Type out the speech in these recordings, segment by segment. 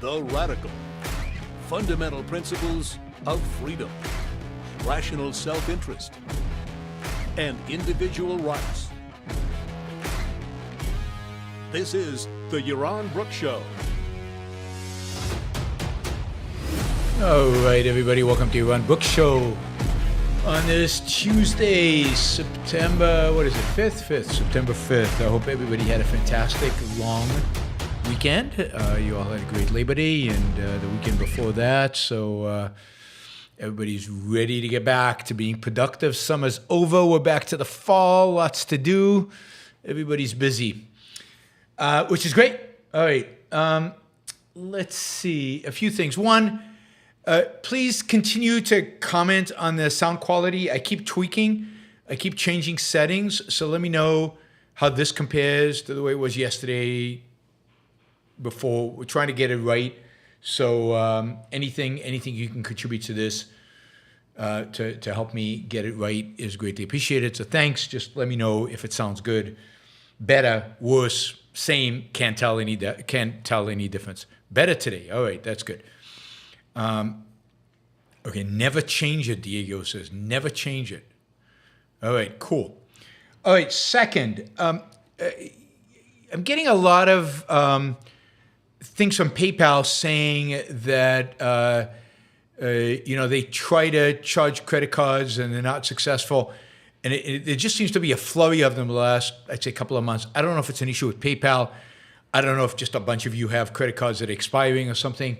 The Radical. Fundamental principles of freedom, rational self-interest, and individual rights. This is the Yaron Brook Show. All right, everybody, welcome to Yaron Brook Show on this Tuesday, September 5th. I hope everybody had a fantastic long weekend. You all had a great Labor Day and the weekend before that, so everybody's ready to get back to being productive. Summer's over. We're back to the fall. Lots to do. Everybody's busy, which is great. All right. Let's see. A few things. One, please continue to comment on the sound quality. I keep tweaking. I keep changing settings. So let me know how this compares to the way it was yesterday before. We're trying to get it right. So anything you can contribute to this to help me get it right is greatly appreciated. So thanks. Just let me know if it sounds good, better, worse, same. Can't tell any difference. Better today. All right, that's good. Okay, never change it. Diego says never change it. All right, cool. All right, second, I'm getting a lot of things from PayPal saying that they try to charge credit cards and they're not successful, and it just seems to be a flurry of them the last, I'd say, couple of months. I don't know if it's an issue with PayPal. I don't know if just a bunch of you have credit cards that are expiring or something.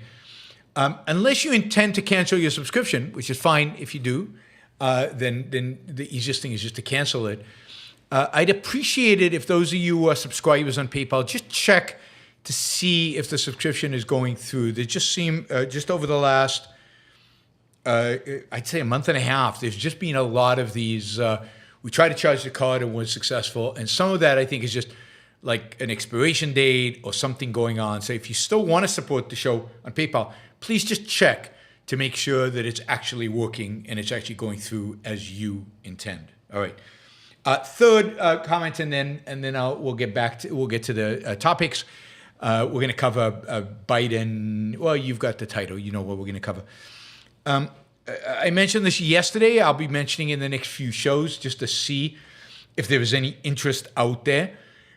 Unless you intend to cancel your subscription, which is fine if you do, then the easiest thing is just to cancel it. I'd appreciate it if those of you who are subscribers on PayPal just check to see if the subscription is going through. They just seem, just over the last, I'd say a month and a half, there's just been a lot of these, we try to charge the card and weren't successful. And some of that I think is just like an expiration date or something going on. So if you still want to support the show on PayPal, please just check to make sure that it's actually working and it's actually going through as you intend. All right. Third comment, and then we'll get to the topics. We're going to cover Biden. Well, you've got the title. You know what we're going to cover. I mentioned this yesterday. I'll be mentioning in the next few shows just to see if there was any interest out there.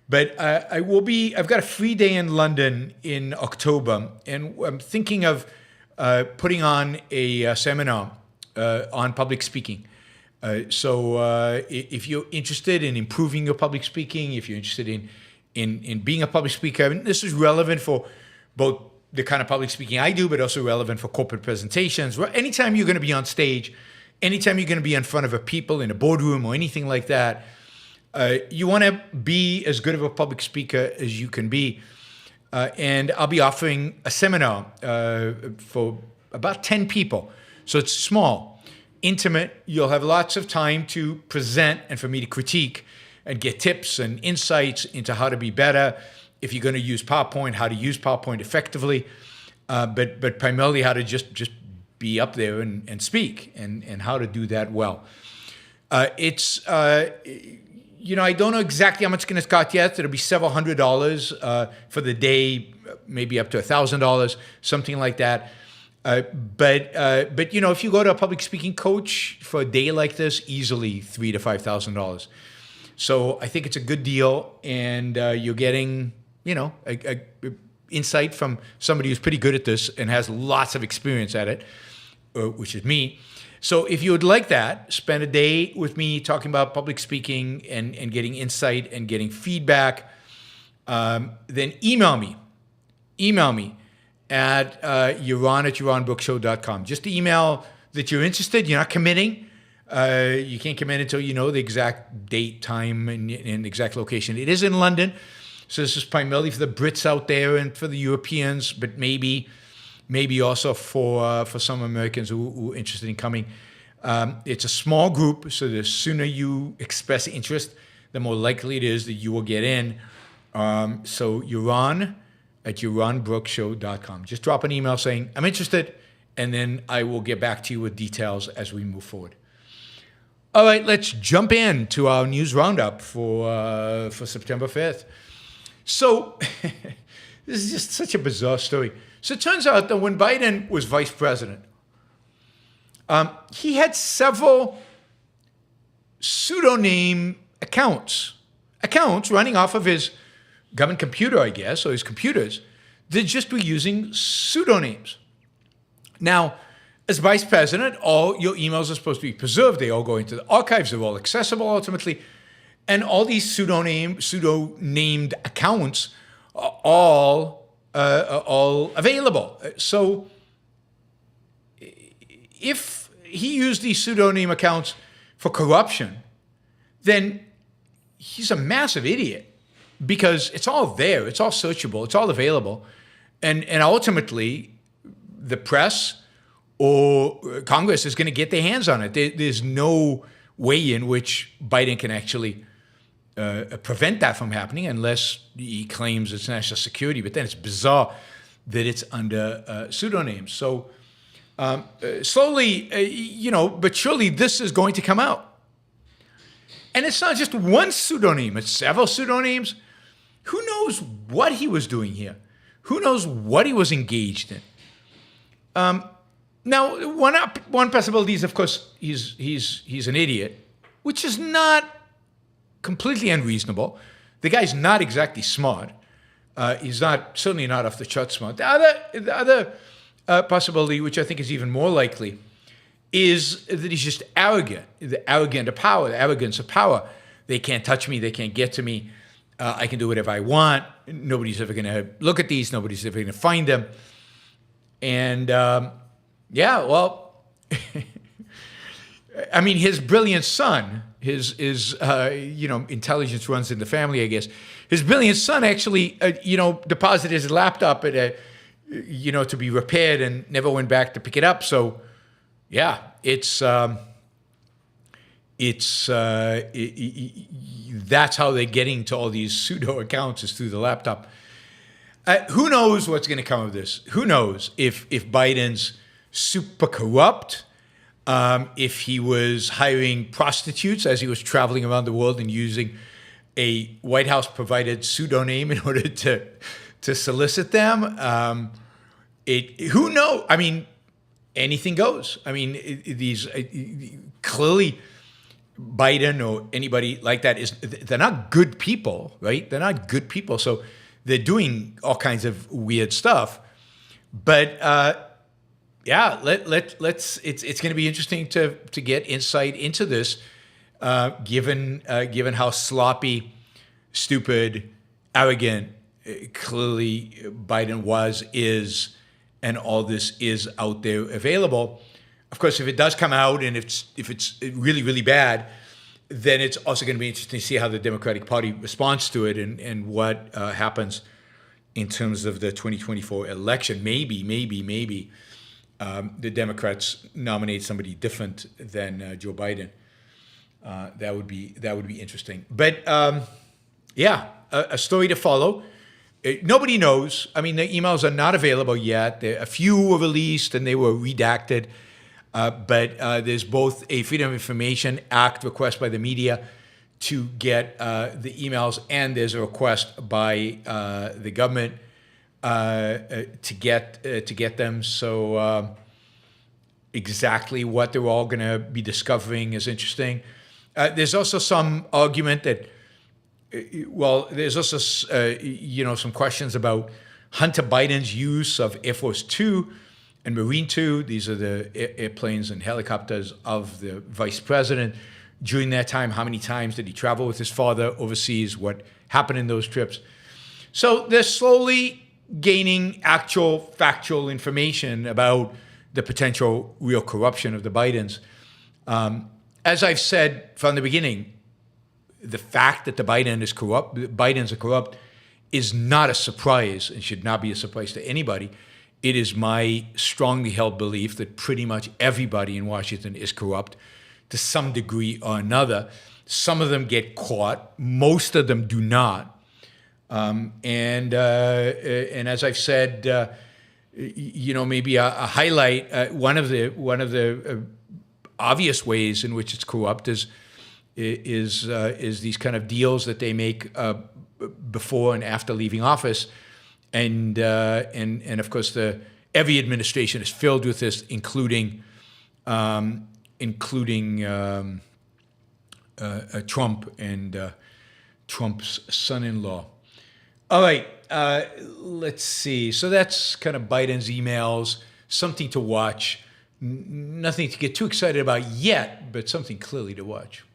But I've got a free day in London in October, and I'm thinking of putting on a seminar on public speaking. So if you're interested in improving your public speaking, if you're interested in being a public speaker, and this is relevant for both the kind of public speaking I do, but also relevant for corporate presentations. Anytime you're going to be on stage, anytime you're going to be in front of a people in a boardroom or anything like that, you want to be as good of a public speaker as you can be. And I'll be offering a seminar for about 10 people. So it's small, intimate. You'll have lots of time to present and for me to critique and get tips and insights into how to be better. If you're going to use PowerPoint, how to use PowerPoint effectively, but primarily how to just be up there and speak and how to do that well. I don't know exactly how much it's going to cost yet. It'll be several $100s for the day, maybe up to $1,000, something like that. But if you go to a public speaking coach for a day like this, easily $3,000 to $5,000. So I think it's a good deal, and you're getting, a insight from somebody who's pretty good at this and has lots of experience at it, which is me. So if you would like that, spend a day with me talking about public speaking and getting insight and getting feedback, then email me at yaron@yaronbrookshow.com. Just email that you're interested. You're not committing. You can't commit until you know the exact date, time, and exact location. It is in London, so this is primarily for the Brits out there and for the Europeans, but maybe also for some Americans who are interested in coming. It's a small group, so the sooner you express interest, the more likely it is that you will get in. So Yaron@yaronbrookshow.com. Just drop an email saying, I'm interested, and then I will get back to you with details as we move forward. All right, let's jump into our news roundup for September 5th. So this is just such a bizarre story. So it turns out that when Biden was vice president, he had several pseudonym accounts running off of his government computer, I guess, or his computers, that just were using pseudonyms. Now, as vice president, all your emails are supposed to be preserved. They all go into the archives. They're all accessible ultimately. And all these pseudo-named accounts are all available. So if he used these pseudonym accounts for corruption, then he's a massive idiot, because it's all there. It's all searchable. It's all available. And ultimately, the press or Congress is going to get their hands on it. There's no way in which Biden can actually prevent that from happening unless he claims it's national security. But then it's bizarre that it's under pseudonyms. So slowly, but surely this is going to come out. And it's not just one pseudonym, it's several pseudonyms. Who knows what he was doing here? Who knows what he was engaged in? Now, one possibility is, of course, he's an idiot, which is not completely unreasonable. The guy's not exactly smart. He's certainly not off the chart smart. The other possibility, which I think is even more likely, is that he's just arrogant. The arrogance of power. They can't touch me. They can't get to me. I can do whatever I want. Nobody's ever going to look at these. Nobody's ever going to find them. And I mean, his brilliant son, his intelligence runs in the family, I guess. His brilliant son actually, deposited his laptop to be repaired and never went back to pick it up. So, yeah, that's how they're getting to all these pseudo accounts, is through the laptop. Who knows what's going to come of this? Who knows if Biden's super corrupt, if he was hiring prostitutes as he was traveling around the world and using a White House provided pseudonym in order to solicit them. Who knows? I mean, anything goes. I mean, these clearly Biden or anybody like that they're not good people, right? They're not good people. So they're doing all kinds of weird stuff. But let's. It's going to be interesting to get insight into this, given how sloppy, stupid, arrogant, clearly Biden is, and all this is out there available. Of course, if it does come out and if it's really, really bad, then it's also going to be interesting to see how the Democratic Party responds to it and what happens in terms of the 2024 election. Maybe the Democrats nominate somebody different than Joe Biden. That would be interesting. But a story to follow. Nobody knows. I mean, the emails are not available yet. A few were released and they were redacted. But there's both a Freedom of Information Act request by the media to get the emails, and there's a request by the government to get them. So exactly what they're all going to be discovering is interesting. There's also some argument that, there's also some questions about Hunter Biden's use of Air Force Two and Marine Two. These are the airplanes and helicopters of the vice president. During that time, how many times did he travel with his father overseas? What happened in those trips? So they're slowly gaining actual factual information about the potential real corruption of the Bidens. As I've said from the beginning, the fact that the Bidens are corrupt is not a surprise and should not be a surprise to anybody. It is my strongly held belief that pretty much everybody in Washington is corrupt to some degree or another. Some of them get caught. Most of them do not. And as I've said, maybe a highlight. One of the obvious ways in which it's corrupt is these kind of deals that they make before and after leaving office. and of course every administration is filled with this, including Trump and Trump's son-in-law. All right, let's see. So that's kind of Biden's emails, something to watch. Nothing to get too excited about yet, but something clearly to watch.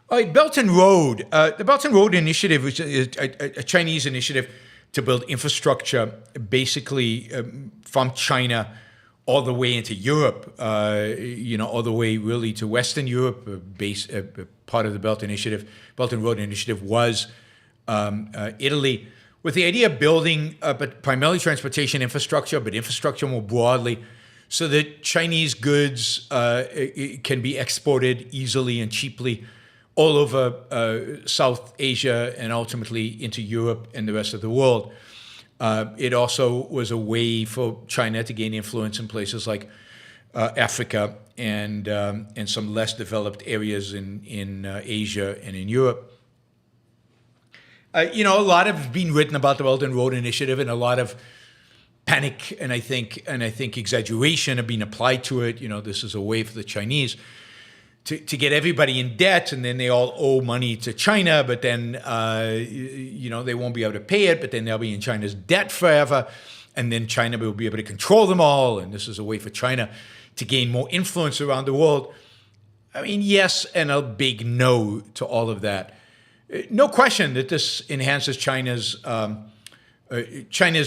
All right, Belt and Road. The Belt and Road Initiative, which is a Chinese initiative to build infrastructure basically from China all the way into Europe, all the way really to Western Europe. Part of the Belt and Road Initiative was Italy, with the idea of building, but primarily transportation infrastructure, but infrastructure more broadly, so that Chinese goods can be exported easily and cheaply all over South Asia and ultimately into Europe and the rest of the world. It also was a way for China to gain influence in places like Africa and some less developed areas in Asia and in Europe. A lot has been written about the Belt and Road Initiative, and a lot of panic and I think exaggeration have been applied to it. This is a way for the Chinese to get everybody in debt, and then they all owe money to China, but then they won't be able to pay it, but then they'll be in China's debt forever, and then China will be able to control them all, and this is a way for China to gain more influence around the world. I mean, yes, and a big no to all of that. No question that this enhances China's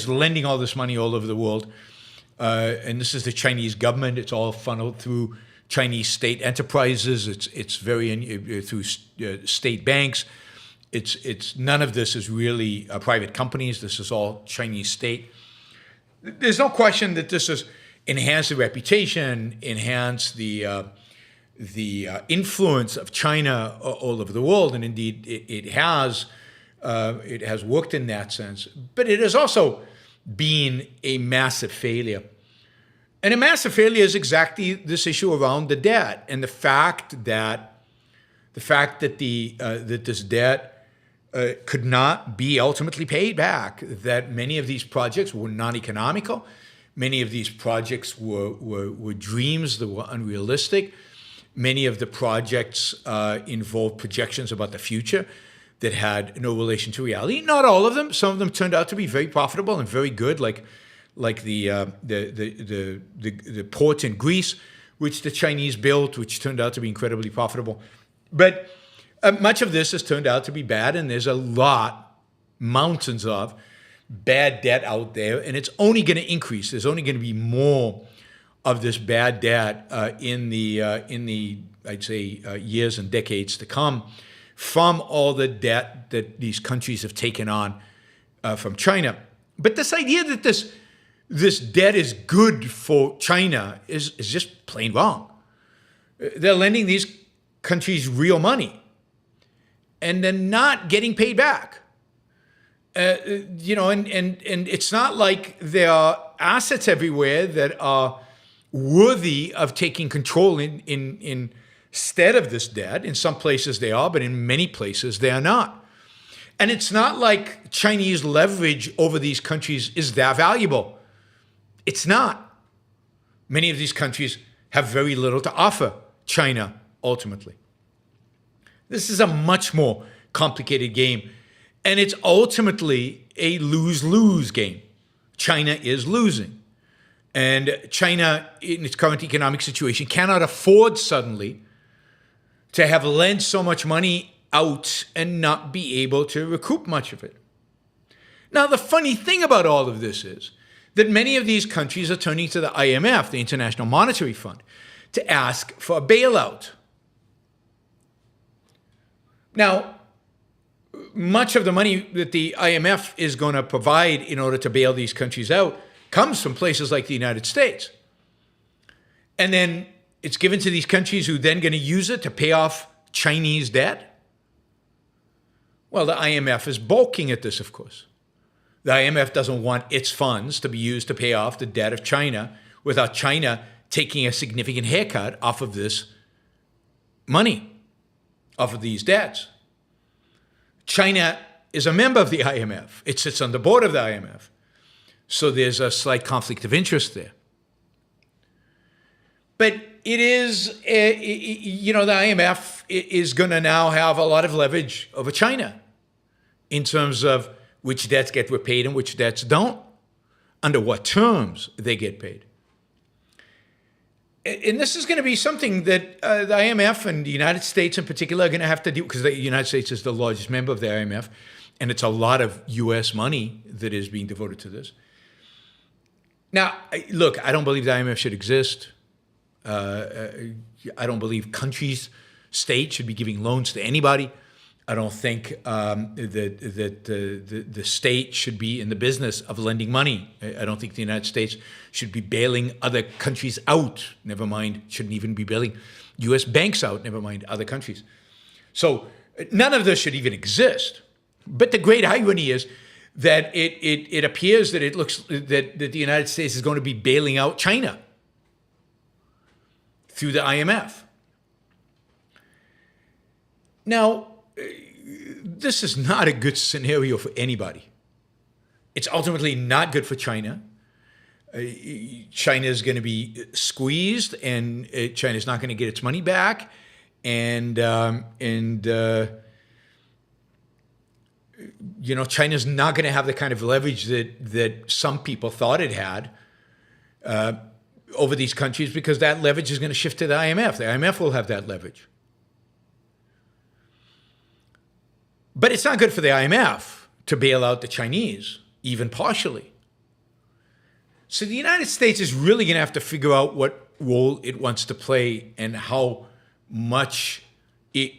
lending all this money all over the world, and this is the Chinese government. It's all funneled through Chinese state enterprises. It's very through state banks. It's none of this is really private companies. This is all Chinese state. There's no question that this has enhanced the reputation, enhanced the influence of China all over the world, and indeed it has worked in that sense. But it has also been a massive failure. And a massive failure is exactly this issue around the debt and the fact that that this debt could not be ultimately paid back. That many of these projects were non economical, many of these projects were dreams that were unrealistic. Many of the projects involved projections about the future that had no relation to reality. Not all of them. Some of them turned out to be very profitable and very good, like the port in Greece, which the Chinese built, which turned out to be incredibly profitable. But much of this has turned out to be bad, and there's mountains of bad debt out there, and it's only going to increase. There's only going to be more of this bad debt in the I'd say years and decades to come, from all the debt that these countries have taken on from China. But this idea that this debt is good for China is just plain wrong. They're lending these countries real money, and they're not getting paid back. And it's not like there are assets everywhere that are worthy of taking control instead of this debt. In some places they are, but in many places they are not. And it's not like Chinese leverage over these countries is that valuable. It's not. Many of these countries have very little to offer China ultimately. This is a much more complicated game, and it's ultimately a lose-lose game. China is losing, and China, in its current economic situation, cannot afford suddenly to have lent so much money out and not be able to recoup much of it. Now, the funny thing about all of this is that many of these countries are turning to the IMF, the International Monetary Fund, to ask for a bailout. Now, much of the money that the IMF is going to provide in order to bail these countries out comes from places like the United States. And then it's given to these countries who are then going to use it to pay off Chinese debt. Well, the IMF is balking at this, of course. The IMF doesn't want its funds to be used to pay off the debt of China without China taking a significant haircut off of this money, off of these debts. China is a member of the IMF. It sits on the board of the IMF. So there's a slight conflict of interest there. But it is, the IMF is going to now have a lot of leverage over China in terms of which debts get repaid and which debts don't, under what terms they get paid. And this is going to be something that the IMF and the United States in particular are going to have to do, because the United States is the largest member of the IMF, and it's a lot of U.S. money that is being devoted to this. Now, look, I don't believe the IMF should exist. I don't believe countries, states should be giving loans to anybody. I don't think that the state should be in the business of lending money. I don't think the United States should be bailing other countries out. Never mind, shouldn't even be bailing U.S. banks out. Never mind other countries. So none of this should even exist. But the great irony is that it appears that it looks that the United States is going to be bailing out China through the IMF. Now, this is not a good scenario for anybody. It's ultimately not good for China. China is going to be squeezed, and China is not going to get its money back, and China's not going to have the kind of leverage that some people thought it had over these countries, because that leverage is going to shift to the IMF. The IMF will have that leverage. But it's not good for the IMF to bail out the Chinese, even partially. So the United States is really going to have to figure out what role it wants to play and how much it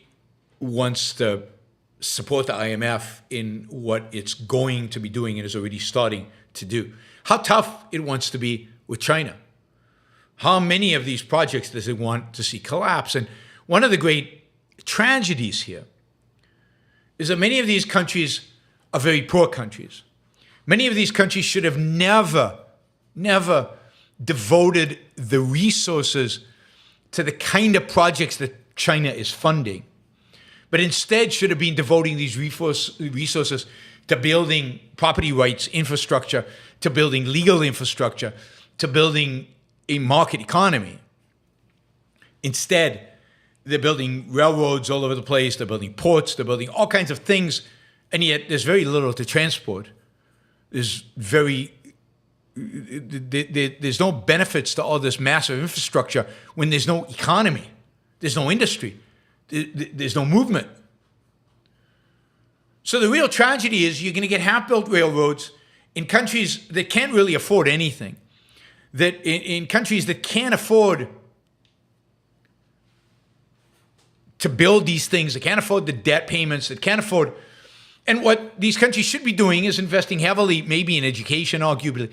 wants to support the IMF in what it's going to be doing and is already starting to do. How tough it wants to be with China. How many of these projects does it want to see collapse? And one of the great tragedies here is that many of these countries are very poor countries. Many of these countries should have never devoted the resources to the kind of projects that China is funding, but instead should have been devoting these resources to building property rights infrastructure, to building legal infrastructure, to building a market economy. Instead, they're building railroads all over the place, they're building ports, they're building all kinds of things, and yet there's very little to transport. There's no benefits to all this massive infrastructure when there's no economy, there's no industry, there's no movement. So the real tragedy is you're going to get half-built railroads in countries that can't really afford anything, that in countries that can't afford to build these things, that can't afford the debt payments, that can't afford. And what these countries should be doing is investing heavily, maybe in education, arguably,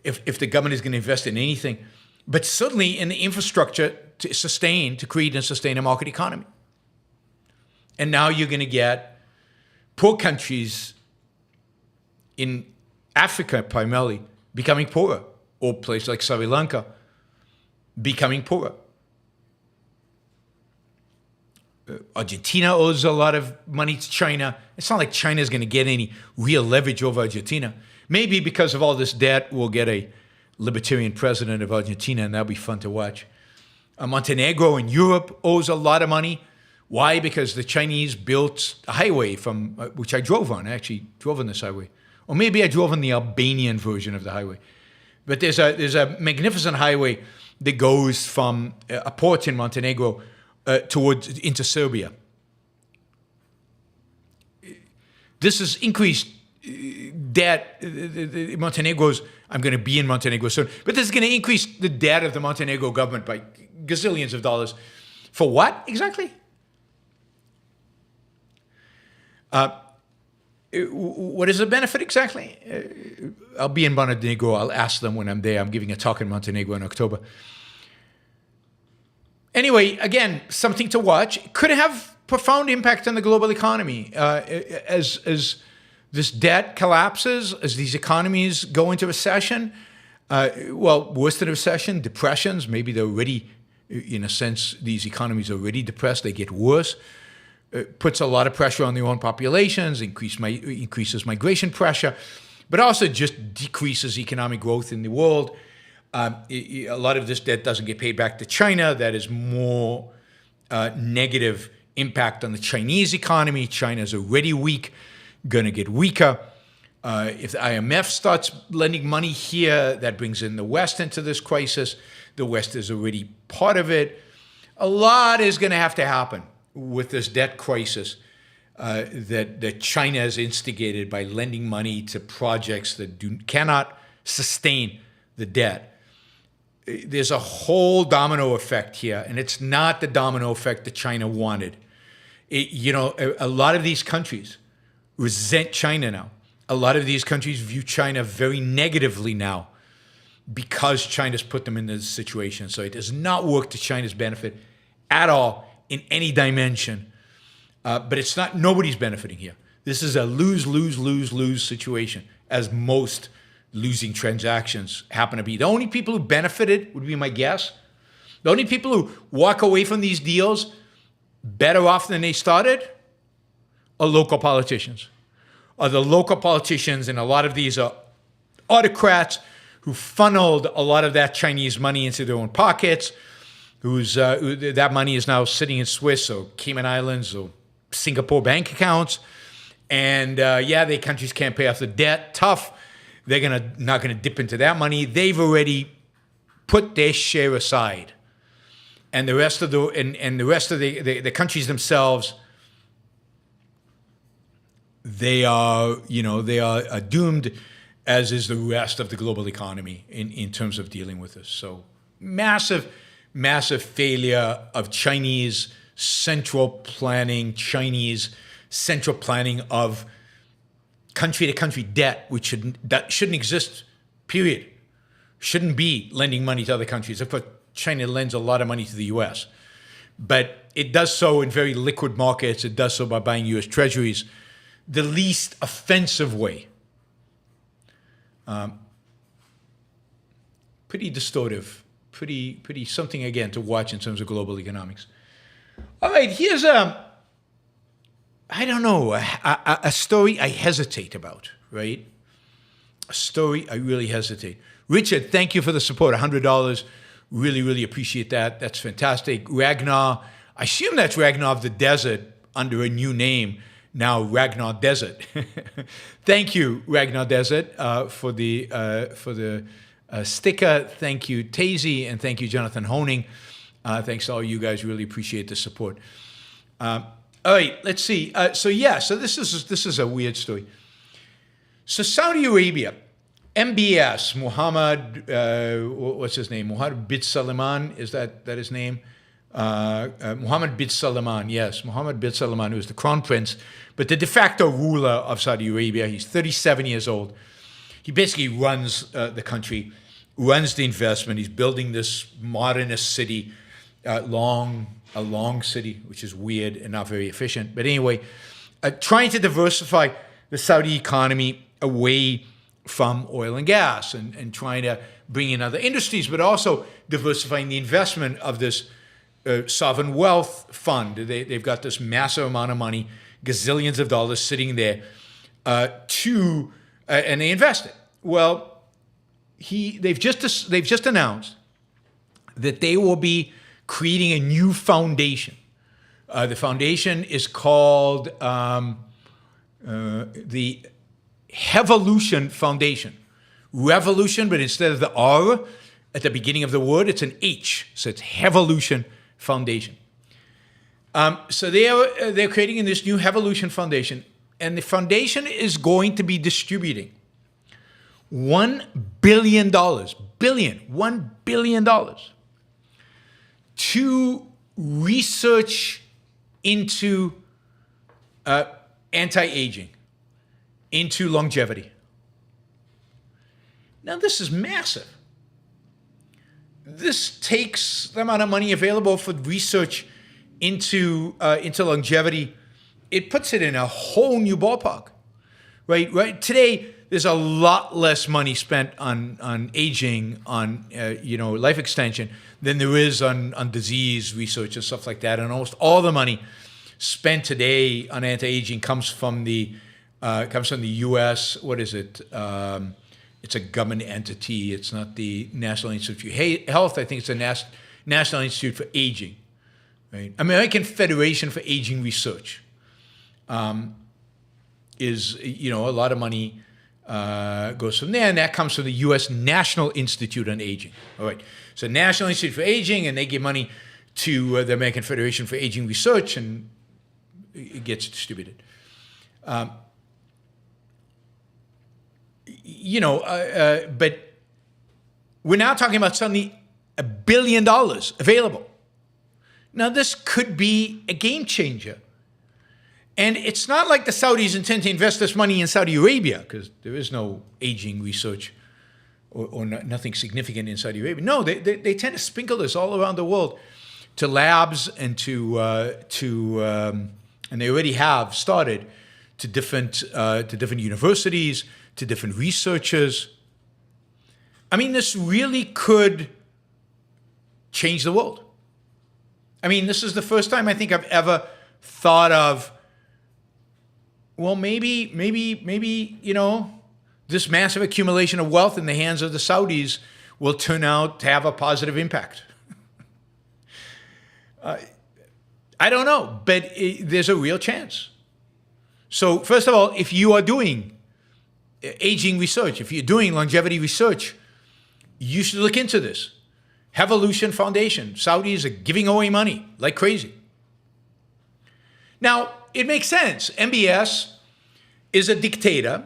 if the government is going to invest in anything, but certainly in the infrastructure to create and sustain a market economy. And now you're going to get poor countries in Africa primarily becoming poorer, or places like Sri Lanka becoming poorer. Argentina owes a lot of money to China. It's not like China is going to get any real leverage over Argentina. Maybe because of all this debt, we'll get a libertarian president of Argentina, and that'll be fun to watch. Montenegro in Europe owes a lot of money. Why? Because the Chinese built a highway from which I drove on. I actually drove on this highway. Or maybe I drove on the Albanian version of the highway. But there's a magnificent highway that goes from a port in Montenegro into Serbia. This has increased debt. Montenegro's, I'm going to be in Montenegro soon, but this is going to increase the debt of the Montenegro government by gazillions of dollars. For what exactly? What is the benefit exactly? I'll be in Montenegro. I'll ask them when I'm there. I'm giving a talk in Montenegro in October. Anyway, again, something to watch. It could have profound impact on the global economy as this debt collapses, as these economies go into recession. Worse than a recession, depressions. Maybe they're already, in a sense, these economies are already depressed. They get worse. puts a lot of pressure on their own populations, increases migration pressure, but also just decreases economic growth in the world. A lot of this debt doesn't get paid back to China. That is more negative impact on the Chinese economy. China's already weak, going to get weaker. If the IMF starts lending money here, that brings in the West into this crisis. The West is already part of it. A lot is going to have to happen with this debt crisis that China has instigated by lending money to projects that cannot sustain the debt. There's a whole domino effect here, and it's not the domino effect that China wanted. A lot of these countries resent China now. A lot of these countries view China very negatively now because China's put them in this situation. So it does not work to China's benefit at all in any dimension. But it's not, nobody's benefiting here. This is a lose, lose, lose, lose situation, as most losing transactions happen to be. The only people who benefited would be my guess. The only people who walk away from these deals better off than they started are local politicians. Are the local politicians, and a lot of these are autocrats who funneled a lot of that Chinese money into their own pockets, that money is now sitting in Swiss or Cayman Islands or Singapore bank accounts. And the countries can't pay off the debt. Tough. They're not gonna dip into that money. They've already put their share aside, and the rest of the countries themselves, they are doomed, as is the rest of the global economy in terms of dealing with this. So massive failure of Chinese central planning of country-to-country debt, that shouldn't exist, period. Shouldn't be lending money to other countries. Of course, China lends a lot of money to the U.S., but it does so in very liquid markets. It does so by buying U.S. treasuries, the least offensive way. Pretty distortive, pretty something, again, to watch in terms of global economics. All right, here's a story I hesitate about, right? A story I really hesitate. Richard, thank you for the support, $100. Really, really appreciate that. That's fantastic. Ragnar, I assume that's Ragnar of the Desert under a new name, now Ragnar Desert. Thank you, Ragnar Desert, for the sticker. Thank you, Tazy, and thank you, Jonathan Honing. Thanks to all you guys. Really appreciate the support. All right, let's see. So this is a weird story. So Saudi Arabia, MBS, Mohammed, what's his name? Mohammed bin Salman, is that his name? Mohammed bin Salman, yes, Mohammed bin Salman, who is the crown prince, but the de facto ruler of Saudi Arabia. He's 37 years old. He basically runs the country, runs the investment. He's building this modernist city, a long city, which is weird and not very efficient. But anyway, trying to diversify the Saudi economy away from oil and gas and trying to bring in other industries, but also diversifying the investment of this sovereign wealth fund. They've got this massive amount of money, gazillions of dollars sitting there and they invest it. Well, they've just announced that they will be creating a new foundation. The foundation is called the Revolution Foundation. Revolution, but instead of the R at the beginning of the word, it's an H. So it's Revolution Foundation. So they're creating this new Revolution Foundation, and the foundation is going to be distributing $1 billion to research into anti-aging, into longevity. Now, this is massive. This takes the amount of money available for research into longevity. It puts it in a whole new ballpark, right? Today, there's a lot less money spent on aging, on life extension, than there is on disease research and stuff like that. And almost all the money spent today on anti-aging comes from the U.S. What is it? It's a government entity. It's not the National Institute of Health. I think it's the National Institute for Aging, right? American Federation for Aging Research is, a lot of money goes from there, and that comes from the U.S. National Institute on Aging. All right, so National Institute for Aging, and they give money to the American Federation for Aging Research, and it gets distributed. But we're now talking about suddenly $1 billion available. Now, this could be a game changer. And it's not like the Saudis intend to invest this money in Saudi Arabia, because there is no aging research or nothing significant in Saudi Arabia. No, they tend to sprinkle this all around the world to labs and and they already have started to different universities, to different researchers. I mean, this really could change the world. I mean, this is the first time I think I've ever thought of, well, maybe, this massive accumulation of wealth in the hands of the Saudis will turn out to have a positive impact. I don't know, but there's a real chance. So first of all, if you are doing aging research, if you're doing longevity research, you should look into this. Evolution Foundation. Saudis are giving away money like crazy. Now, it makes sense. MBS is a dictator.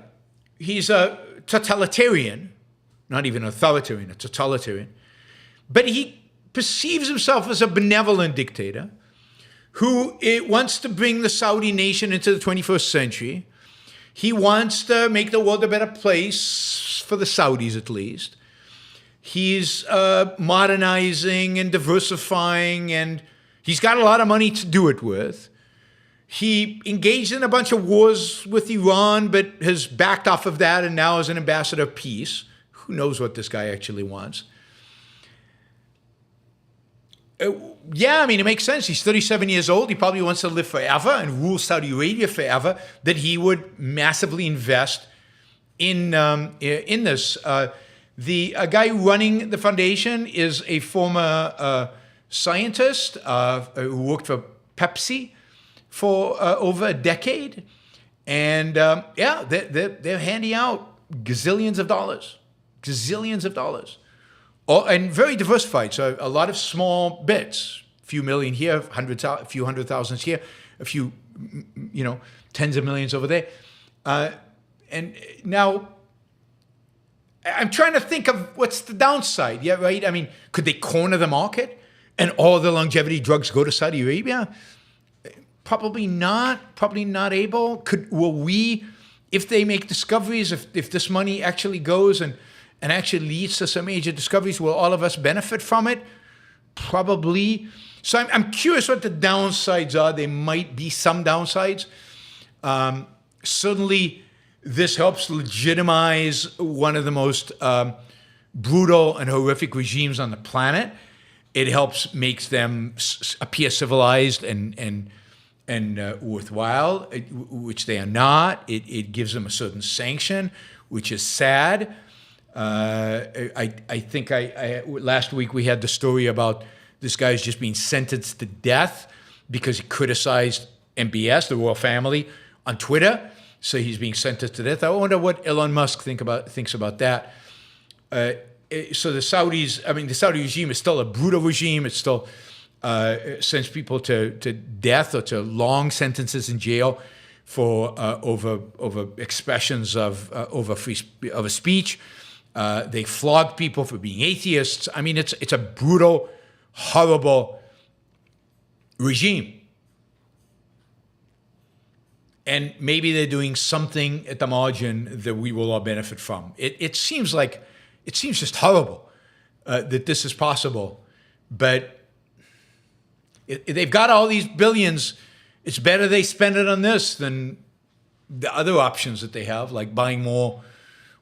He's a totalitarian, not even authoritarian, a totalitarian. But he perceives himself as a benevolent dictator who wants to bring the Saudi nation into the 21st century. He wants to make the world a better place, for the Saudis at least. He's modernizing and diversifying, and he's got a lot of money to do it with. He engaged in a bunch of wars with Iran, but has backed off of that and now is an ambassador of peace. Who knows what this guy actually wants? Yeah, I mean, it makes sense. He's 37 years old. He probably wants to live forever and rule Saudi Arabia forever, that he would massively invest in this. The guy running the foundation is a former scientist who worked for Pepsi for over a decade. And they're handing out gazillions of dollars. And very diversified. So a lot of small bits, a few million here, a few hundred thousands here, a few, tens of millions over there. And now I'm trying to think of what's the downside. Yeah, right? I mean, could they corner the market and all the longevity drugs go to Saudi Arabia? Probably not able. Will we, if they make discoveries, if this money actually goes and actually leads to some major discoveries, will all of us benefit from it? Probably. So I'm curious what the downsides are. There might be some downsides. Certainly, this helps legitimize one of the most brutal and horrific regimes on the planet. It helps makes them appear civilized and worthwhile, which they are not. It gives them a certain sanction, which is sad. I think last week we had the story about this guy's just being sentenced to death because he criticized MBS, the royal family, on Twitter. So he's being sentenced to death. I wonder what Elon Musk thinks about that. So the Saudi regime is still a brutal regime. It still sends people to death or to long sentences in jail for over expressions of a speech. They flog people for being atheists. I mean, it's a brutal, horrible regime. And maybe they're doing something at the margin that we will all benefit from. It seems just horrible that this is possible. But they've got all these billions. It's better they spend it on this than the other options that they have, like buying more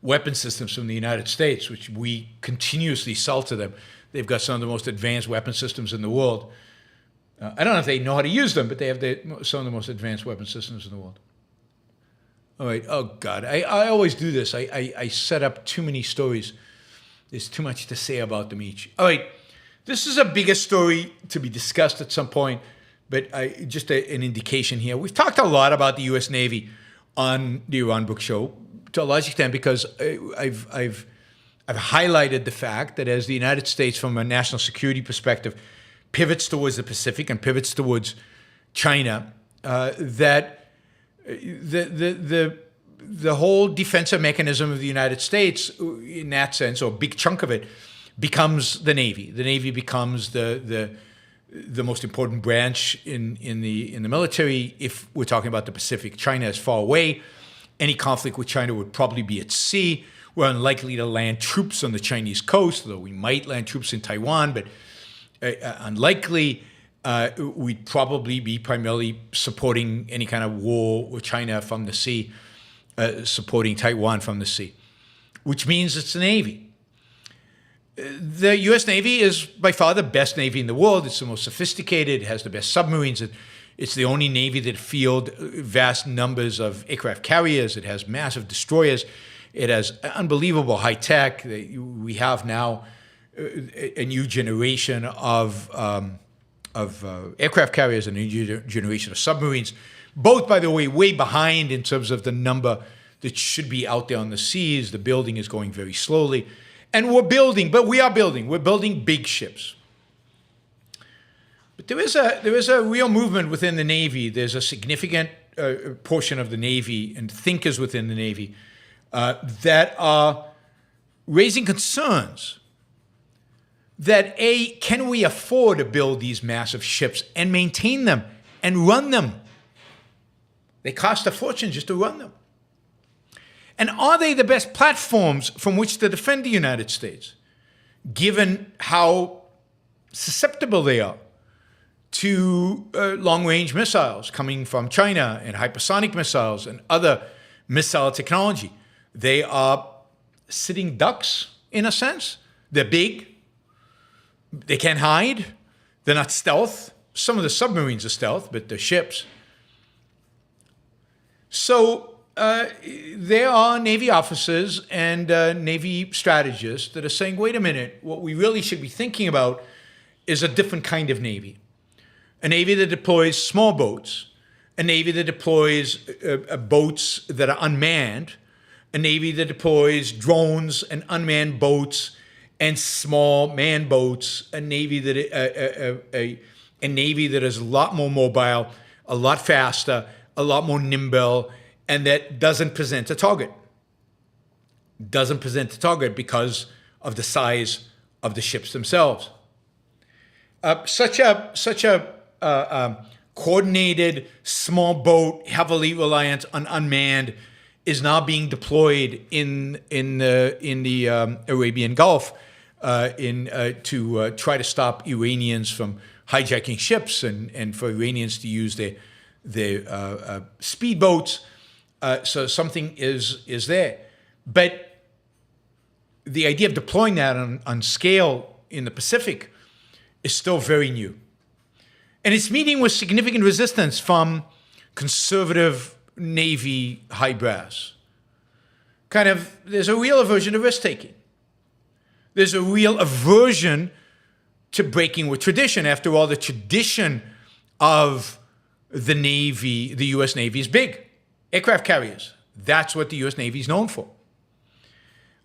weapon systems from the United States, which we continuously sell to them. They've got some of the most advanced weapon systems in the world. I don't know if they know how to use them, but they have some of the most advanced weapon systems in the world. All right. Oh, God. I always do this. I set up too many stories. There's too much to say about them each. All right. This is a bigger story to be discussed at some point, but just an indication here. We've talked a lot about the U.S. Navy on the Iran Book Show to a large extent because I've highlighted the fact that as the United States, from a national security perspective, pivots towards the Pacific and pivots towards China, that the whole defensive mechanism of the United States, in that sense, or a big chunk of it, becomes the Navy. The Navy becomes the most important branch in the military. If we're talking about the Pacific, China is far away. Any conflict with China would probably be at sea. We're unlikely to land troops on the Chinese coast, though we might land troops in Taiwan, but unlikely. We'd probably be primarily supporting any kind of war with China from the sea, supporting Taiwan from the sea, which means it's the Navy. The U.S. Navy is by far the best Navy in the world. It's the most sophisticated. It has the best submarines. It's the only Navy that field vast numbers of aircraft carriers. It has massive destroyers. It has unbelievable high tech. We have now a new generation of aircraft carriers and a new generation of submarines, both, by the way behind in terms of the number that should be out there on the seas. The building is going very slowly. And we're building. We're building big ships. But there is a real movement within the Navy. There's a significant portion of the Navy and thinkers within the Navy that are raising concerns that, can we afford to build these massive ships and maintain them and run them? They cost a fortune just to run them. And are they the best platforms from which to defend the United States, given how susceptible they are to long-range missiles coming from China and hypersonic missiles and other missile technology? They are sitting ducks, in a sense. They're big. They can't hide. They're not stealth. Some of the submarines are stealth, but they're ships. So there are Navy officers and Navy strategists that are saying, wait a minute, what we really should be thinking about is a different kind of Navy. A Navy that deploys small boats, a Navy that deploys boats that are unmanned, a Navy that deploys drones and unmanned boats and small manned boats, a Navy that is a lot more mobile, a lot faster, a lot more nimble, and that doesn't present a target. Doesn't present a target because of the size of the ships themselves. Such a coordinated small boat, heavily reliant on unmanned, is now being deployed in the Arabian Gulf to try to stop Iranians from hijacking ships and for Iranians to use their speedboats. So something is there. But the idea of deploying that on scale in the Pacific is still very new. And it's meeting with significant resistance from conservative Navy high brass. There's a real aversion to risk-taking. There's a real aversion to breaking with tradition. After all, the tradition of the Navy, the U.S. Navy, is big. Aircraft carriers. That's what the U.S. Navy is known for.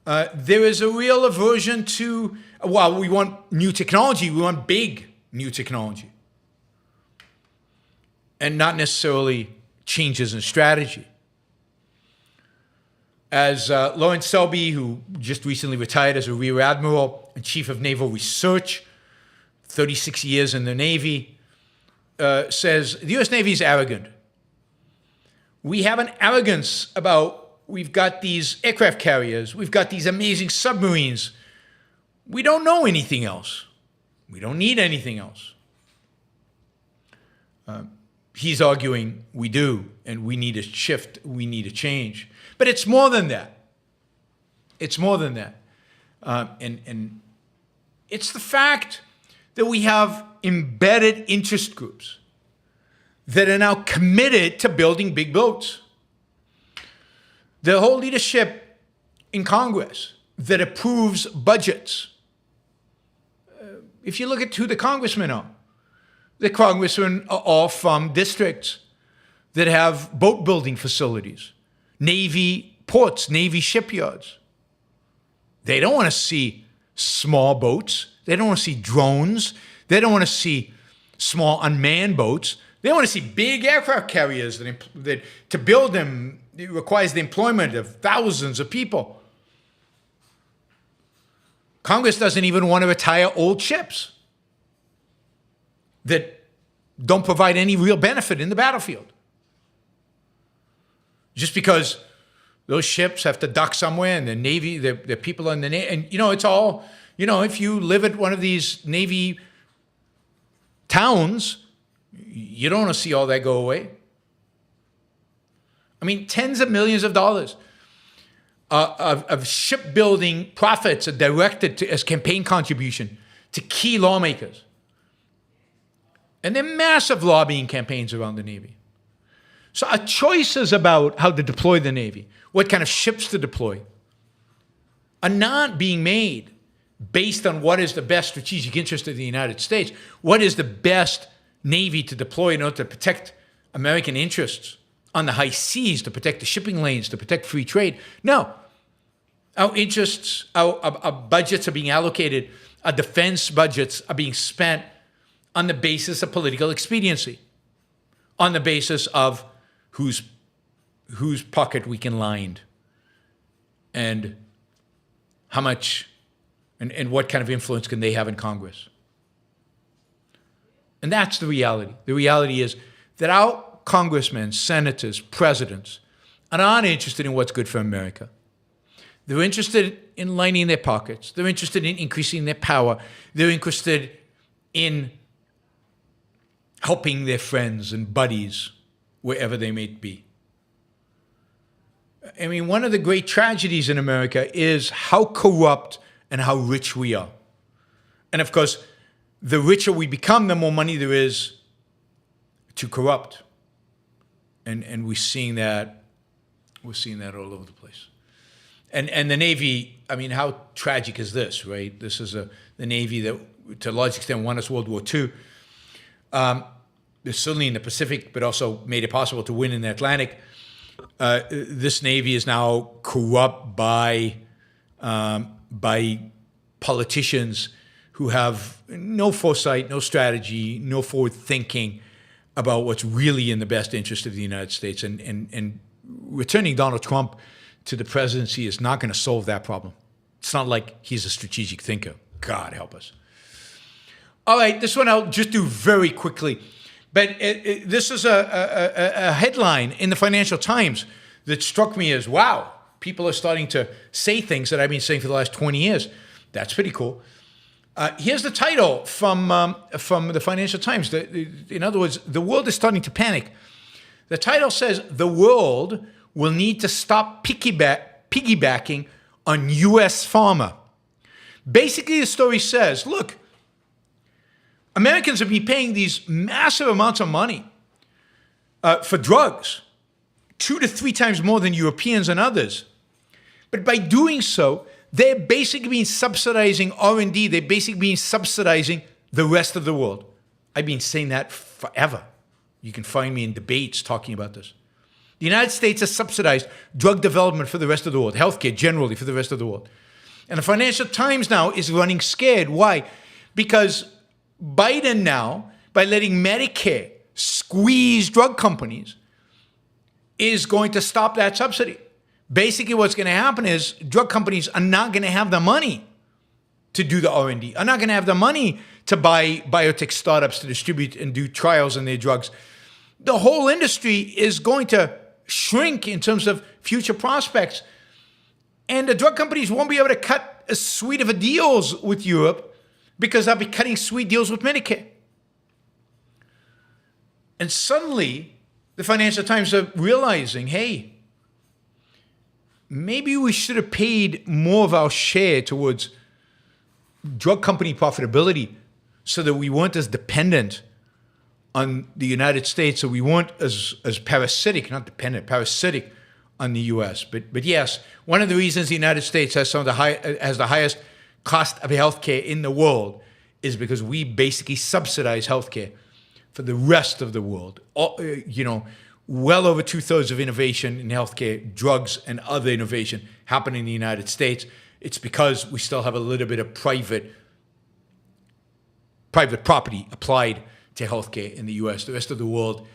There is a real aversion to, we want new technology. We want big new technology. And not necessarily changes in strategy. As Lawrence Selby, who just recently retired as a Rear Admiral and Chief of Naval Research, 36 years in the Navy, says, the U.S. Navy is arrogant. We have an arrogance about, we've got these aircraft carriers, we've got these amazing submarines. We don't know anything else. We don't need anything else. He's arguing we do, and we need a shift, we need a change. But it's more than that. It's more than that. And it's the fact that we have embedded interest groups that are now committed to building big boats. The whole leadership in Congress that approves budgets. If you look at who the congressmen are all from districts that have boat building facilities, Navy ports, Navy shipyards. They don't want to see small boats. They don't want to see drones. They don't want to see small unmanned boats. They want to see big aircraft carriers that to build them, it requires the employment of thousands of people. Congress doesn't even want to retire old ships that don't provide any real benefit in the battlefield. Just because those ships have to dock somewhere and the Navy, the people in the Navy, and it's all, if you live at one of these Navy towns, you don't want to see all that go away. I mean, tens of millions of dollars of shipbuilding profits are directed as campaign contribution to key lawmakers. And there are massive lobbying campaigns around the Navy. So our choices about how to deploy the Navy, what kind of ships to deploy, are not being made based on what is the best strategic interest of the United States, what is the best Navy to deploy in order to protect American interests on the high seas, to protect the shipping lanes, to protect free trade. No. Our interests, our budgets are being allocated, our defense budgets are being spent on the basis of political expediency, on the basis of whose pocket we can line, and how much and what kind of influence can they have in Congress. And that's the reality. The reality is that our congressmen, senators, presidents are not interested in what's good for America. They're interested in lining their pockets. They're interested in increasing their power. They're interested in helping their friends and buddies wherever they may be. I mean, one of the great tragedies in America is how corrupt and how rich we are. And of course, the richer we become, the more money there is to corrupt. And we're seeing that all over the place. And the Navy, I mean, how tragic is this, right? This is the Navy that, to a large extent, won us World War II. Certainly in the Pacific, but also made it possible to win in the Atlantic. This Navy is now corrupt by politicians who have no foresight, no strategy, no forward thinking about what's really in the best interest of the United States. And returning Donald Trump to the presidency is not going to solve that problem. It's not like he's a strategic thinker. God help us. All right, this one I'll just do very quickly. But this is a headline in the Financial Times that struck me as, wow, people are starting to say things that I've been saying for the last 20 years. That's pretty cool. Here's the title from the Financial Times. In other words, the world is starting to panic. The title says, the world will need to stop piggybacking on U.S. Pharma. Basically, the story says, look, Americans have been paying these massive amounts of money for drugs, 2 to 3 times more than Europeans and others. But by doing so, they're basically been subsidizing R&D. They're basically been subsidizing the rest of the world. I've been saying that forever. You can find me in debates talking about this. The United States has subsidized drug development for the rest of the world, healthcare generally for the rest of the world. And the Financial Times now is running scared. Why? Because Biden now, by letting Medicare squeeze drug companies, is going to stop that subsidy. Basically, what's going to happen is drug companies are not going to have the money to do the R&D, are not going to have the money to buy biotech startups to distribute and do trials on their drugs. The whole industry is going to shrink in terms of future prospects. And the drug companies won't be able to cut a suite of deals with Europe because they'll be cutting sweet deals with Medicare. And suddenly, the Financial Times are realizing, hey, maybe we should have paid more of our share towards drug company profitability so that we weren't as dependent on the United States, so we weren't as parasitic, not dependent, parasitic on the U.S. But yes, one of the reasons the United States has the highest cost of healthcare in the world is because we basically subsidize healthcare for the rest of the world. Well over 2/3 of innovation in healthcare, drugs and other innovation happen in the United States. It's because we still have a little bit of private property applied to healthcare in the U.S. The rest of the world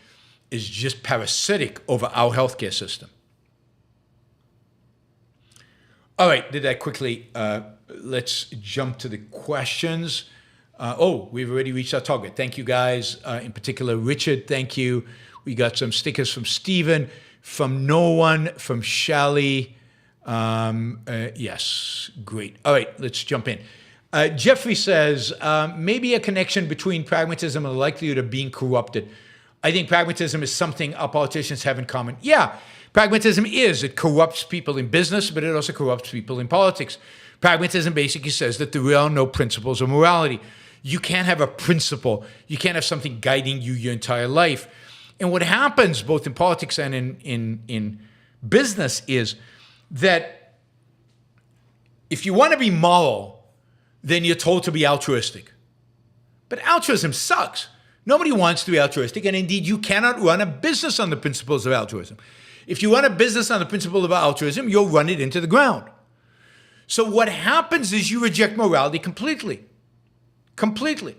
is just parasitic over our healthcare system. All right, did that quickly. Let's jump to the questions. We've already reached our target. Thank you, guys. In particular, Richard, thank you. We got some stickers from Stephen, from No One, from Shally. Yes, great. All right, let's jump in. Jeffrey says, maybe a connection between pragmatism and the likelihood of being corrupted. I think pragmatism is something our politicians have in common. Yeah, pragmatism it corrupts people in business, but it also corrupts people in politics. Pragmatism basically says that there are no principles of morality. You can't have a principle. You can't have something guiding you your entire life. And what happens both in politics and in business is that if you want to be moral, then you're told to be altruistic. But altruism sucks. Nobody wants to be altruistic, and indeed you cannot run a business on the principles of altruism. If you run a business on the principle of altruism, you'll run it into the ground. So what happens is you reject morality completely. Completely.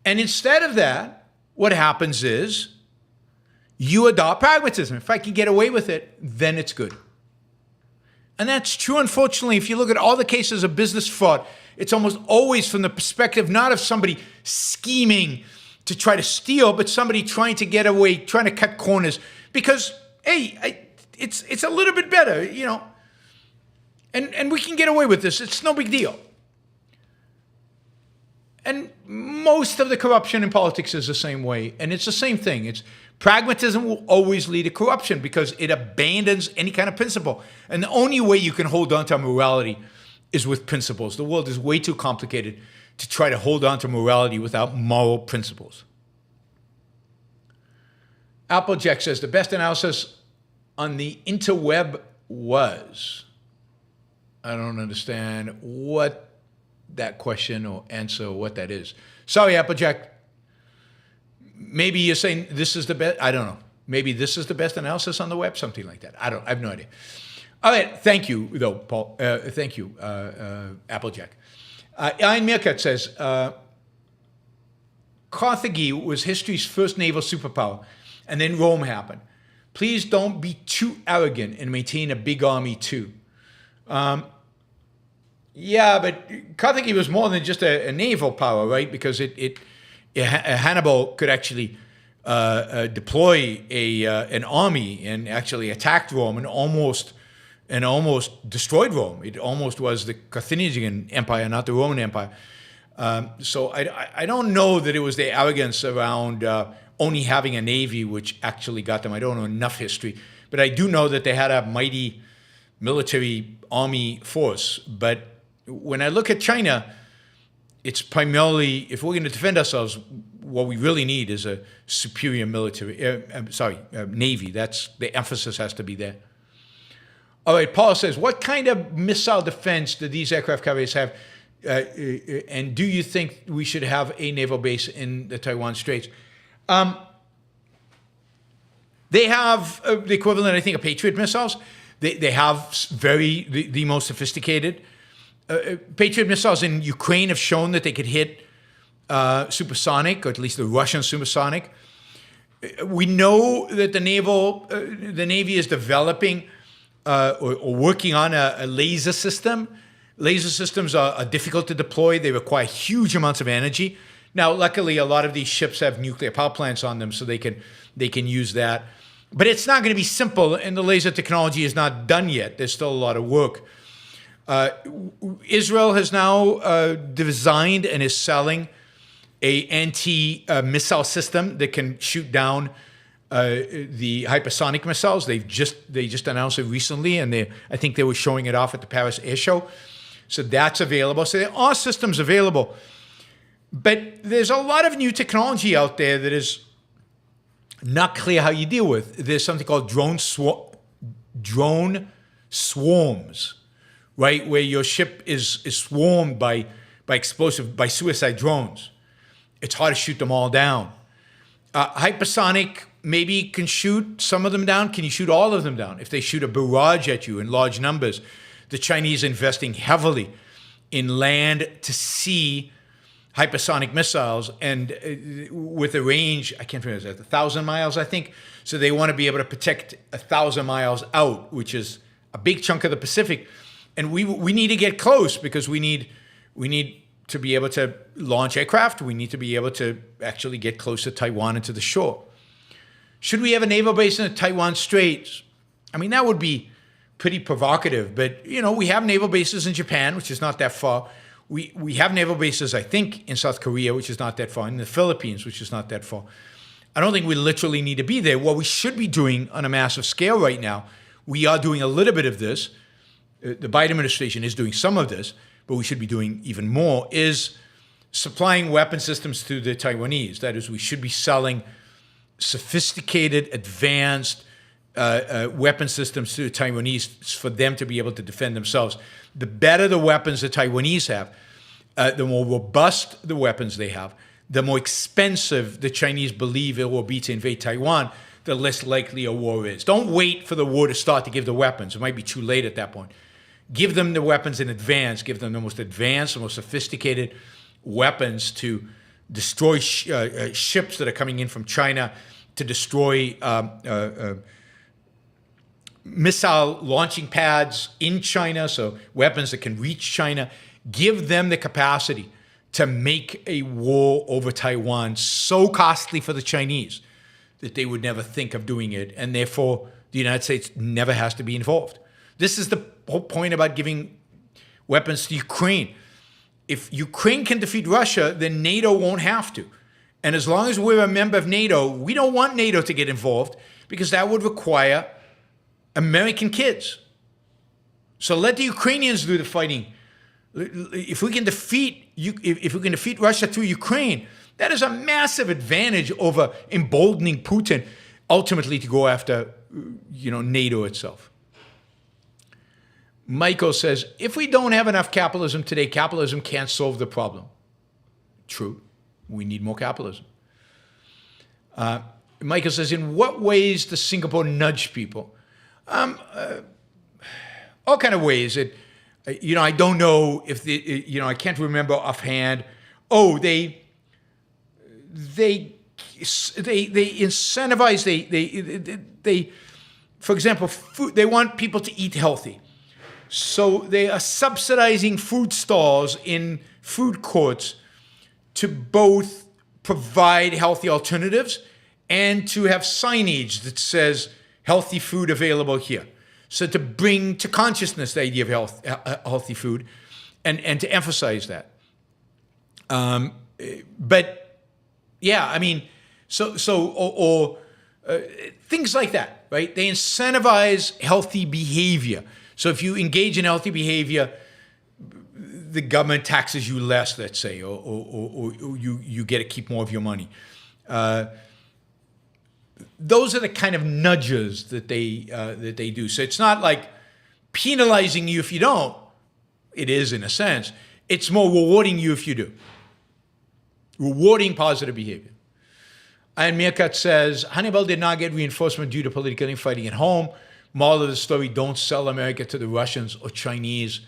And instead of that, what happens is you adopt pragmatism. If I can get away with it, then it's good. And that's true, unfortunately, if you look at all the cases of business fraud, it's almost always from the perspective not of somebody scheming to try to steal, but somebody trying to get away, trying to cut corners. Because, hey, it's a little bit better, and we can get away with this. It's no big deal. And most of the corruption in politics is the same way. And it's the same thing. It's pragmatism will always lead to corruption because it abandons any kind of principle. And the only way you can hold on to morality is with principles. The world is way too complicated to try to hold on to morality without moral principles. Applejack says, the best analysis on the interweb was. I don't understand what that question or answer or what that is. Sorry, Applejack. Maybe you're saying this is the best. I don't know. Maybe this is the best analysis on the web, something like that. I have no idea. All right. Thank you, though, Paul. Thank you, Applejack. Ian Meerkat says, Carthage was history's first naval superpower, and then Rome happened. Please don't be too arrogant and maintain a big army, too. Yeah, but Carthage was more than just a naval power, right? Because Hannibal could actually deploy an army and actually attacked Rome and almost destroyed Rome. It almost was the Carthaginian Empire, not the Roman Empire. So I don't know that it was the arrogance around only having a navy which actually got them. I don't know enough history, but I do know that they had a mighty military army force. But when I look at China, it's primarily, if we're going to defend ourselves, what we really need is a superior navy. That's the emphasis has to be there. All right, Paul says, what kind of missile defense do these aircraft carriers have? And do you think we should have a naval base in the Taiwan Straits? They have the equivalent, I think, of Patriot missiles. They have the most sophisticated. Patriot missiles in Ukraine have shown that they could hit supersonic, or at least the Russian supersonic. We know that the Navy is developing or working on a laser system. Laser systems are difficult to deploy. They require huge amounts of energy. Now, luckily, a lot of these ships have nuclear power plants on them, so they can use that. But it's not going to be simple, and the laser technology is not done yet. There's still a lot of work. Israel has now designed and is selling a anti-missile system that can shoot down the hypersonic missiles. They just announced it recently, and I think they were showing it off at the Paris Air Show. So that's available. So there are systems available. But there's a lot of new technology out there that is not clear how you deal with. There's something called drone swarms, right? Where your ship is swarmed by suicide drones. It's hard to shoot them all down. Hypersonic maybe can shoot some of them down. Can you shoot all of them down? If they shoot a barrage at you in large numbers, the Chinese are investing heavily in land to sea hypersonic missiles, and with a range, I can't remember, 1,000 miles, I think. So they want to be able to protect 1,000 miles out, which is a big chunk of the Pacific. And we need to get close because we need to be able to launch aircraft. We need to be able to actually get close to Taiwan and to the shore. Should we have a naval base in the Taiwan Straits? I mean, that would be pretty provocative, but we have naval bases in Japan, which is not that far. We have naval bases, I think, in South Korea, which is not that far, in the Philippines, which is not that far. I don't think we literally need to be there. What we should be doing on a massive scale right now, we are doing a little bit of this. The Biden administration is doing some of this, but we should be doing even more, is supplying weapon systems to the Taiwanese. That is, we should be selling sophisticated, advanced weapon systems to the Taiwanese for them to be able to defend themselves. The better the weapons the Taiwanese have, the more robust the weapons they have, the more expensive the Chinese believe it will be to invade Taiwan, the less likely a war is. Don't wait for the war to start to give the weapons. It might be too late at that point. Give them the weapons in advance. Give them the most advanced, the most sophisticated weapons to destroy ships that are coming in from China, to destroy missile launching pads in China, so weapons that can reach China. Give them the capacity to make a war over Taiwan so costly for the Chinese that they would never think of doing it, and therefore the United States never has to be involved. This is the whole point about giving weapons to Ukraine. If Ukraine can defeat Russia, then NATO won't have to. And as long as we're a member of NATO, we don't want NATO to get involved because that would require American kids. So let the Ukrainians do the fighting. If we can defeat Russia through Ukraine, that is a massive advantage over emboldening Putin ultimately to go after, NATO itself. Michael says, if we don't have enough capitalism today, capitalism can't solve the problem. True. We need more capitalism. Michael says, in what ways does Singapore nudge people? All kind of ways. I don't know if I can't remember offhand. Oh, they incentivize. They, for example, food. They want people to eat healthy, so they are subsidizing food stalls in food courts to both provide healthy alternatives and to have signage that says healthy food available here. So to bring to consciousness the idea of healthy food and to emphasize that. But yeah, I mean, so things like that, right? They incentivize healthy behavior. So if you engage in healthy behavior, the government taxes you less, let's say, or you get to keep more of your money. Those are the kind of nudges that they do. So it's not like penalizing you if you don't. It is in a sense. It's more rewarding you if you do. Rewarding positive behavior. And Meerkat says, Hannibal did not get reinforcement due to political infighting at home. Moral of the story, don't sell America to the Russians or Chinese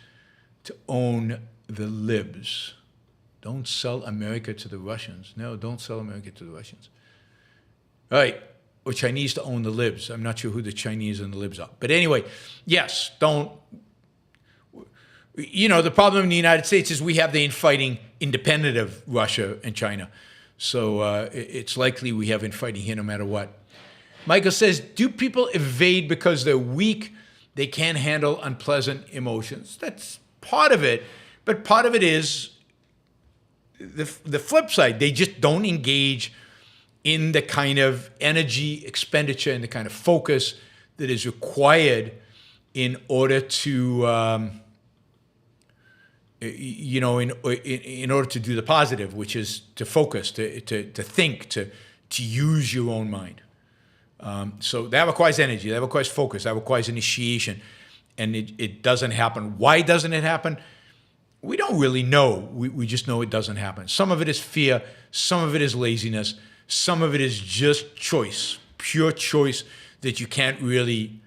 to own the libs. Don't sell America to the Russians. No, don't sell America to the Russians. All right. Or Chinese to own the libs. I'm not sure who the Chinese and the libs are. But anyway, yes, don't. The problem in the United States is we have the infighting independent of Russia and China. So it's likely we have infighting here no matter what. Michael says, do people evade because they're weak? They can't handle unpleasant emotions. That's part of it. But part of it is the flip side. They just don't engage in the kind of energy expenditure and the kind of focus that is required in order to you know, in order to do the positive, which is to focus, to think, to use your own mind. So that requires energy, that requires focus, that requires initiation, and it doesn't happen. Why doesn't it happen? We don't really know. We just know it doesn't happen. Some of it is fear, some of it is laziness, some of it is just choice, pure choice that you can't really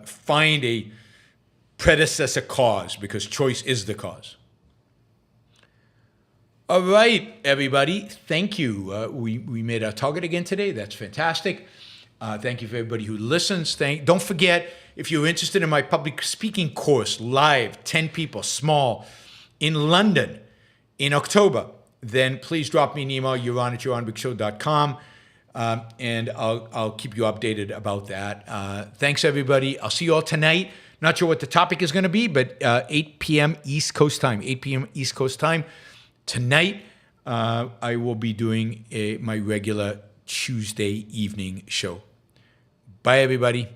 find a predecessor cause, because choice is the cause. All right, everybody. Thank you. We made our target again today. That's fantastic. Thank you for everybody who listens. Don't forget, if you're interested in my public speaking course, live, 10 people, small, in London in October, then please drop me an email, yuran@yuranbigshow.com, and I'll keep you updated about that. Thanks, everybody. I'll see you all tonight. Not sure what the topic is going to be, but 8 p.m. East Coast time. 8 p.m. East Coast time. Tonight, I will be doing my regular Tuesday evening show. Bye, everybody.